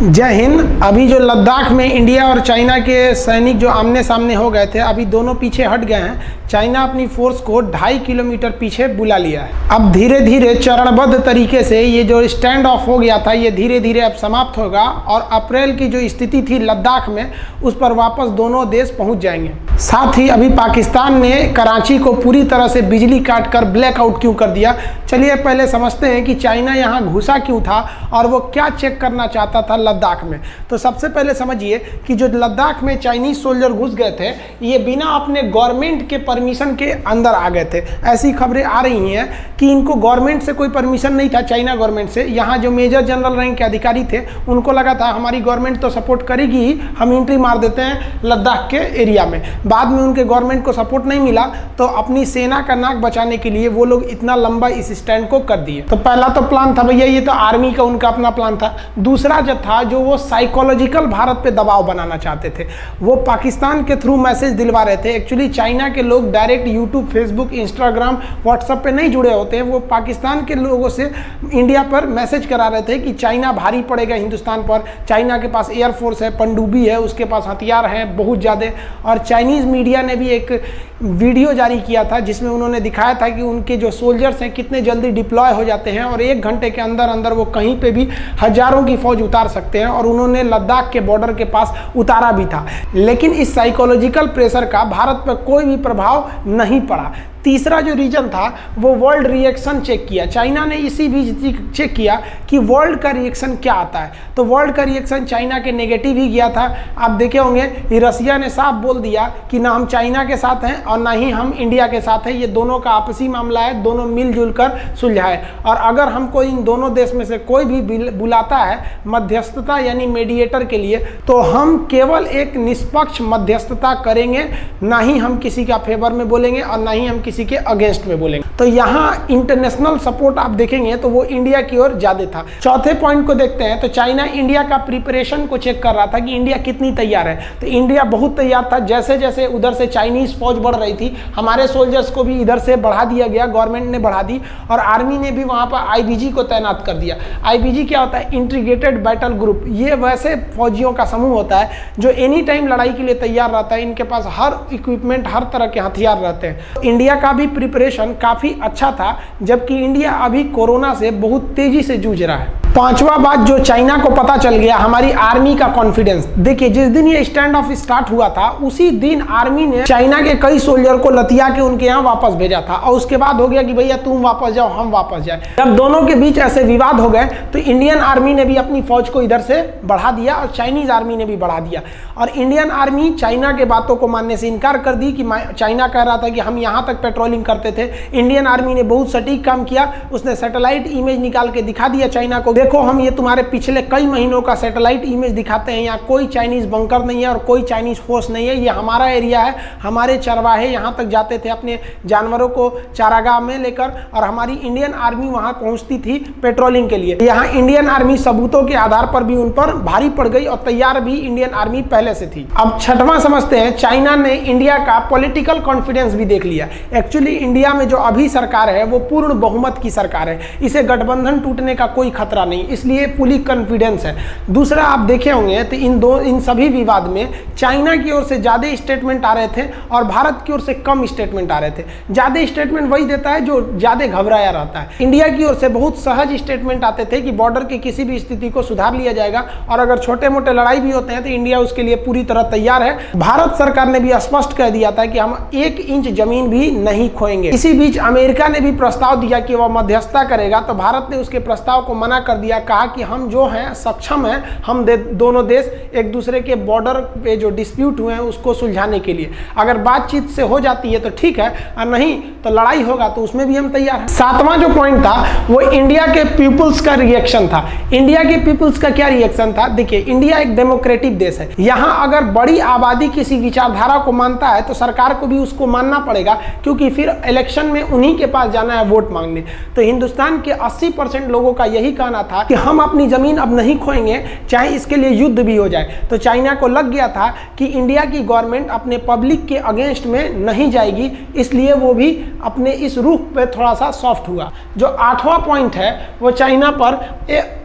जय हिंद। अभी जो लद्दाख में इंडिया और चाइना के सैनिक जो आमने सामने हो गए थे, अभी दोनों पीछे हट गए हैं। चाइना अपनी फोर्स को 2.5 किलोमीटर पीछे बुला लिया है। अब धीरे धीरे चरणबद्ध तरीके से ये जो स्टैंड ऑफ हो गया था, ये धीरे धीरे अब समाप्त होगा और अप्रैल की जो स्थिति थी लद्दाख में, उस पर वापस दोनों देश पहुंच जाएंगे। साथ ही अभी पाकिस्तान ने कराची को पूरी तरह से बिजली काटकर ब्लैकआउट क्यों कर दिया, चलिए पहले समझते हैं कि चाइना यहाँ घुसा क्यों था और वो क्या चेक करना चाहता था लद्दाख में। तो सबसे पहले समझिए कि जो लद्दाख में चाइनीज सोल्जर घुस गए थे, ये बिना अपने गवर्नमेंट के परमिशन के अंदर आ गए थे। ऐसी खबरें आ रही हैं कि इनको गवर्नमेंट से कोई परमिशन नहीं था, चाइना गवर्नमेंट से। यहाँ जो मेजर जनरल रैंक के अधिकारी थे, उनको लगा था हमारी गवर्नमेंट तो सपोर्ट करेगी ही, हम एंट्री मार देते हैं लद्दाख के एरिया में। बाद में उनके गवर्नमेंट को सपोर्ट नहीं मिला, तो अपनी सेना का नाक बचाने के लिए वो लोग इतना लंबा इस स्टैंड को कर दिए। तो पहला तो प्लान था भैया, ये तो आर्मी का उनका अपना प्लान था। दूसरा जो था, जो वो साइकोलॉजिकल भारत पे दबाव बनाना चाहते थे, वो पाकिस्तान के थ्रू मैसेज दिलवा रहे थे। एक्चुअली चाइना के लोग direct YouTube, Facebook, Instagram, WhatsApp पे नहीं जुड़े होते हैं। वो पाकिस्तान के लोगों से इंडिया पर मैसेज करा रहे थे कि चाइना भारी पड़ेगा हिंदुस्तान पर। चाइना के पास एयरफोर्स है, पनडुब्बी है, उसके पास हथियार हैं बहुत ज़्यादा। और चाइनीज़ मीडिया ने भी एक वीडियो जारी किया था जिसमें उन्होंने दिखाया था कि उनके जो सोल्जर्स हैं कितने जल्दी डिप्लॉय हो जाते हैं और 1 घंटे के अंदर अंदर वो कहीं पे भी हजारों की फौज उतार सकते हैं। और उन्होंने लद्दाख के बॉर्डर के पास उतारा भी था। लेकिन इस साइकोलॉजिकल प्रेशर का भारत पर कोई भी प्रभाव नहीं पड़ा। तीसरा जो रीजन था, वो वर्ल्ड रिएक्शन चेक किया। चाइना ने इसी बीच चेक किया कि वर्ल्ड का रिएक्शन क्या आता है। तो वर्ल्ड का रिएक्शन चाइना के नेगेटिव ही गया था। आप देखे होंगे कि रसिया ने साफ बोल दिया कि ना हम चाइना के साथ हैं और ना ही हम इंडिया के साथ हैं, ये दोनों का आपसी मामला है, दोनों मिलजुल कर सुलझाए। और अगर हमको इन दोनों देश में से कोई भी बुलाता है मध्यस्थता यानी मीडिएटर के लिए, तो हम केवल एक निष्पक्ष मध्यस्थता करेंगे, ना ही हम किसी का फेवर में बोलेंगे और ना ही हम किसी के अगेंस्ट में बोलेंगे। तो यहाँ इंटरनेशनल सपोर्ट आप देखेंगे तो वो इंडिया की ओर ज्यादा था। चौथे पॉइंट को देखते हैं तो चाइना इंडिया का प्रिपरेशन को चेक कर रहा था कि इंडिया कितनी तैयार है। तो इंडिया बहुत तैयार था। जैसे जैसे उधर से चाइनीज फौज बढ़ रही थी, हमारे सोल्जर्स को भी इधर से बढ़ा दिया गया, गवर्नमेंट ने बढ़ा दी और आर्मी ने भी वहां पर आईबीजी को तैनात कर दिया। आईबीजी क्या होता है? Integrated battle group. ये वैसे फौजियों का समूह होता है जो एनी टाइम लड़ाई के लिए तैयार रहता है। इनके पास हर इक्विपमेंट, हर तरह के हथियार रहते हैं। इंडिया का भी प्रिपरेशन काफी अच्छा था, जबकि इंडिया अभी कोरोना से बहुत तेजी से जूझ रहा है। पांचवा बात जो चाइना को पता चल गया, हमारी आर्मी का कॉन्फिडेंस। देखिए, जिस दिन ये स्टैंड ऑफ स्टार्ट हुआ था, उसी दिन आर्मी ने चाइना के कई सोल्जर को लतिया के उनके यहाँ वापस भेजा था और उसके बाद हो गया कि भैया तुम वापस जाओ, हम वापस जाए। जब दोनों के बीच ऐसे विवाद हो गए तो इंडियन आर्मी ने भी अपनी फौज को इधर से बढ़ा दिया और चाइनीज आर्मी ने भी बढ़ा दिया। और इंडियन आर्मी चाइना के बातों को मानने से इनकार कर दी कि चाइना कह रहा था कि हम यहाँ तक पेट्रोलिंग करते थे। इंडियन आर्मी ने बहुत सटीक काम किया, उसने सैटेलाइट इमेज निकाल के दिखा दिया चाइना को, देखो हम ये तुम्हारे पिछले कई महीनों का सैटेलाइट इमेज दिखाते हैं, यहाँ कोई चाइनीज बंकर नहीं है और कोई चाइनीज फोर्स नहीं है, ये हमारा एरिया है। हमारे चरवाहे यहाँ तक जाते थे अपने जानवरों को चारागाह में लेकर और हमारी इंडियन आर्मी वहाँ पहुँचती थी पेट्रोलिंग के लिए। यहाँ इंडियन आर्मी सबूतों के आधार पर भी उन पर भारी पड़ गई और तैयार भी इंडियन आर्मी पहले से थी। अब छठवां समझते हैं, चाइना ने इंडिया का पॉलिटिकल कॉन्फिडेंस भी देख लिया। एक्चुअली इंडिया में जो अभी सरकार है वो पूर्ण बहुमत की सरकार है, इसे गठबंधन टूटने का कोई खतरा नहीं, इसलिए फुली कॉन्फिडेंस है। दूसरा आप देखे होंगे तो इन सभी विवाद में चाइना की ओर से ज्यादा स्टेटमेंट आ रहे थे और भारत की ओर से कम स्टेटमेंट आ रहे थे। ज्यादा स्टेटमेंट वही देता है जो ज्यादा घबराया रहता है। इंडिया की ओर से बहुत सहज स्टेटमेंट आते थे कि बॉर्डर की किसी भी स्थिति को सुधार लिया जाएगा और अगर छोटे मोटे लड़ाई भी होते हैं तो इंडिया उसके लिए पूरी तरह तैयार है। भारत सरकार ने भी स्पष्ट कह दिया था कि हम 1 इंच जमीन भी नहीं खोएंगे। इसी बीच अमेरिका ने भी प्रस्ताव दिया कि वह मध्यस्थता करेगा, तो भारत ने उसके प्रस्ताव को मना कर दिया। कहा कि हम जो हैं सक्षम हैं, हम दोनों देश एक दूसरे के बॉर्डर पे जो डिस्प्यूट हुए हैं उसको सुलझाने के लिए। अगर बातचीत से हो जाती है तो ठीक है, और नहीं तो लड़ाई होगा तो उसमें भी हम तैयार हैं। सातवां जो पॉइंट था वो इंडिया के पीपुल्स का रिएक्शन था। इंडिया के पीपुल्स का क्या रिएक्शन था? देखिए, इंडिया एक डेमोक्रेटिक देश है। यहाँ अगर बड़ी आबादी किसी विचारधारा को मानता है तो सरकार को भी उसको मानना पड़ेगा, क्योंकि क्योंकि फिर इलेक्शन में उन्हीं के पास जाना है वोट मांगने। तो हिंदुस्तान के 80% लोगों का यही कहना था कि हम अपनी ज़मीन अब नहीं खोएंगे, चाहे इसके लिए युद्ध भी हो जाए। तो चाइना को लग गया था कि इंडिया की गवर्नमेंट अपने पब्लिक के अगेंस्ट में नहीं जाएगी, इसलिए वो भी अपने इस रुख पे थोड़ा सा सॉफ्ट हुआ। जो 8वां पॉइंट है वो चाइना पर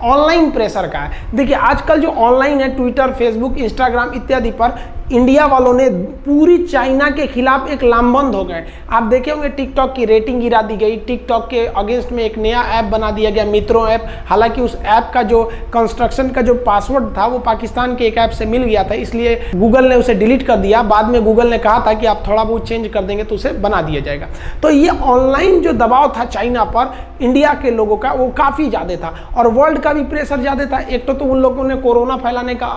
ऑनलाइन प्रेशर का है। देखिए आजकल जो ऑनलाइन है, ट्विटर, फेसबुक, इंस्टाग्राम इत्यादि पर इंडिया वालों ने पूरी चाइना के खिलाफ एक लामबंद हो गए। आप देखे होंगे टिकटॉक की रेटिंग गिरा दी गई, टिकटॉक के अगेंस्ट में एक नया ऐप बना दिया गया, मित्रों ऐप। हालांकि उस ऐप का जो कंस्ट्रक्शन का जो पासवर्ड था वो पाकिस्तान के एक ऐप से मिल गया था, इसलिए गूगल ने उसे डिलीट कर दिया। बाद में गूगल ने कहा था कि आप थोड़ा बहुत चेंज कर देंगे तो उसे बना दिया जाएगा। तो ये ऑनलाइन जो दबाव था चाइना पर इंडिया के लोगों का वो काफ़ी ज़्यादा था, और वर्ल्ड का भी प्रेशर ज़्यादा था। एक तो उन लोगों ने कोरोना फैलाने का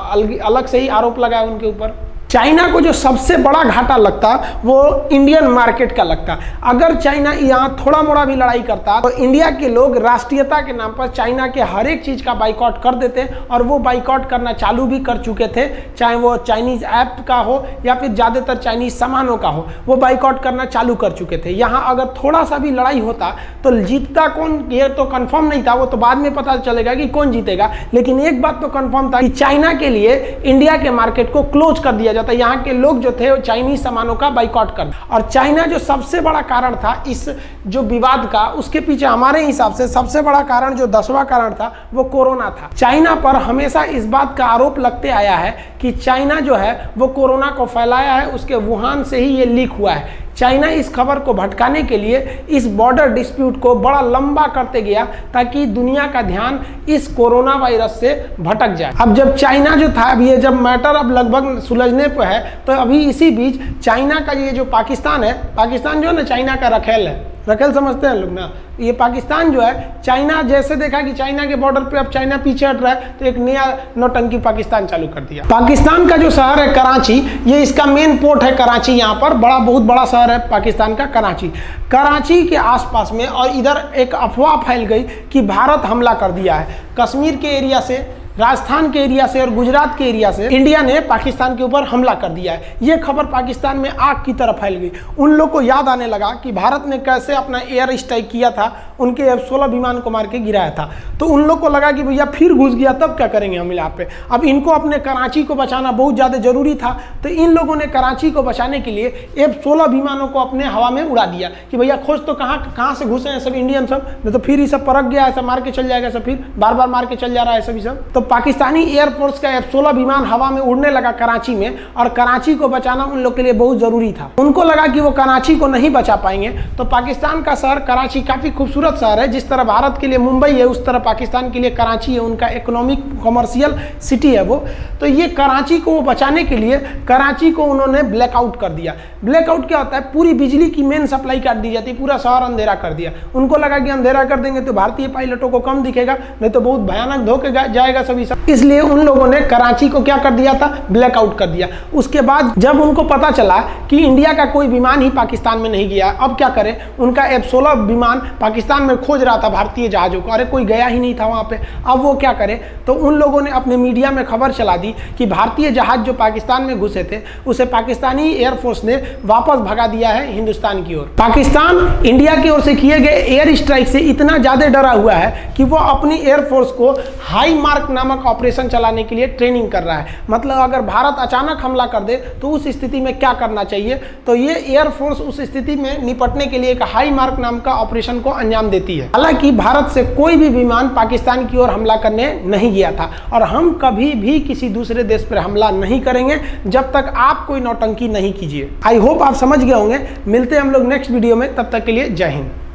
अलग से ही आरोप लगाया उनके ऊपर। चाइना को जो सबसे बड़ा घाटा लगता वो इंडियन मार्केट का लगता। अगर चाइना यहाँ थोड़ा मोड़ा भी लड़ाई करता तो इंडिया के लोग राष्ट्रीयता के नाम पर चाइना के हर एक चीज़ का बाइकआउट कर देते, और वो बाइकआउट करना चालू भी कर चुके थे। चाहे वो चाइनीज़ ऐप का हो या फिर ज़्यादातर चाइनीज़ सामानों का हो, वो बाइकआउट करना चालू कर चुके थे। यहाँ अगर थोड़ा सा भी लड़ाई होता तो जीतता कौन ये तो कंफर्म नहीं था, वो तो बाद में पता चलेगा कि कौन जीतेगा। लेकिन एक बात तो कंफर्म था कि चाइना के लिए इंडिया के मार्केट को क्लोज कर दिया जाता। यहाँ के लोग जो थे वो चाइनीज सामानों का बाइकआउट कर। और चाइना जो सबसे बड़ा कारण था इस जो विवाद का, उसके पीछे हमारे हिसाब से सबसे बड़ा कारण, जो 10वां कारण था, वो कोरोना था। चाइना पर हमेशा इस बात का आरोप लगते आया है कि चाइना जो है वो कोरोना को फैलाया है, उसके वुहान से ही ये लीक हुआ है। चाइना इस खबर को भटकाने के लिए इस बॉर्डर डिस्प्यूट को बड़ा लंबा करते गया ताकि दुनिया का ध्यान इस कोरोना वायरस से भटक जाए। अब जब चाइना जो था, अब ये जब मैटर अब लगभग सुलझने पर है, तो अभी इसी बीच चाइना का ये जो पाकिस्तान है, पाकिस्तान जो है ना चाइना का रखेल है, रखेल समझते हैं लोग ना, ये पाकिस्तान जो है, चाइना जैसे देखा कि चाइना के बॉर्डर पे अब चाइना पीछे हट रहा है, तो एक नया नौटंकी पाकिस्तान चालू कर दिया। पाकिस्तान का जो शहर है कराची, ये इसका मेन पोर्ट है कराची। यहाँ पर बहुत बड़ा शहर है पाकिस्तान का कराची। कराची के आसपास में और इधर एक अफवाह फैल गई कि भारत हमला कर दिया है। कश्मीर के एरिया से, राजस्थान के एरिया से और गुजरात के एरिया से इंडिया ने पाकिस्तान के ऊपर हमला कर दिया है। ये खबर पाकिस्तान में आग की तरह फैल गई। उन लोग को याद आने लगा कि भारत ने कैसे अपना एयर स्ट्राइक किया था, उनके F-16 विमान को मार के गिराया था। तो उन लोग को लगा कि भैया फिर घुस गया, तब क्या करेंगे हम यहाँ पे। अब इनको अपने कराची को बचाना बहुत ज़्यादा जरूरी था, तो इन लोगों ने कराची को बचाने के लिए F-16 विमानों को अपने हवा में उड़ा दिया कि भैया खोज तो कहाँ से घुसे हैं सब इंडियन सब, नहीं तो फिर ये सब परख गया है, सब मार के चल जाएगा, सब फिर बार बार मार के चल जा रहा है सभी सब। तो पाकिस्तानी एयरफोर्स का F-16 विमान हवा में उड़ने लगा कराची में, और कराची को बचाना उन लोग के लिए बहुत जरूरी था। उनको लगा कि वो कराची को नहीं बचा पाएंगे। तो पाकिस्तान का शहर कराची काफी खूबसूरत शहर है। जिस तरह भारत के लिए मुंबई है, उस तरह पाकिस्तान के लिए कराची है, उनका इकोनॉमिक कमर्शियल सिटी है वो। तो ये कराची को बचाने के लिए कराची को उन्होंने ब्लैकआउट कर दिया। ब्लैकआउट क्या होता है, पूरी बिजली की मेन सप्लाई काट दी जाती है, पूरा शहर अंधेरा कर दिया। उनको लगा कि अंधेरा कर देंगे तो भारतीय पायलटों को कम दिखेगा, नहीं तो बहुत भयानक धोखे जाएगा सभी सब। इसलिए उन लोगों ने कराची को क्या कर दिया था, ब्लैकआउट कर दिया। उसके बाद जब उनको पता चला कि इंडिया का कोई विमान ही पाकिस्तान में नहीं गया, अब क्या करें, उनका F-16 विमान पाकिस्तान में खोज रहा था भारतीय जहाजों को, अरे कोई गया ही नहीं था वहां पे। अब वो क्या करें, तो उन लोगों ने अपने मीडिया में खबर चला दी कि भारतीय जहाज जो पाकिस्तान में घुसे थे उसे पाकिस्तानी एयरफोर्स ने वापस भगा दिया है हिंदुस्तान की ओर। पाकिस्तान इंडिया की ओर से किए गए एयर स्ट्राइक से इतना ज्यादा डरा हुआ है कि वो अपनी एयरफोर्स को हाई मार्क नामक ऑपरेशन चलाने के लिए ट्रेनिंग कर रहा है। मतलब अगर भारत अचानक हमला कर दे तो उस स्थिति में क्या करना चाहिए, तो ये एयरफोर्स उस स्थिति में निपटने के लिए एक हाई मार्क नाम का ऑपरेशन को अंजाम देती है। हालांकि भारत से कोई भी विमान पाकिस्तान की ओर हमला करने नहीं गया था, और हम कभी भी किसी दूसरे देश पर हमला नहीं करेंगे जब तक आप कोई नौटंकी नहीं कीजिए। आई होप आप समझ गए होंगे। मिलते हैं हम लोग नेक्स्ट वीडियो में, तब तक के लिए जय हिंद।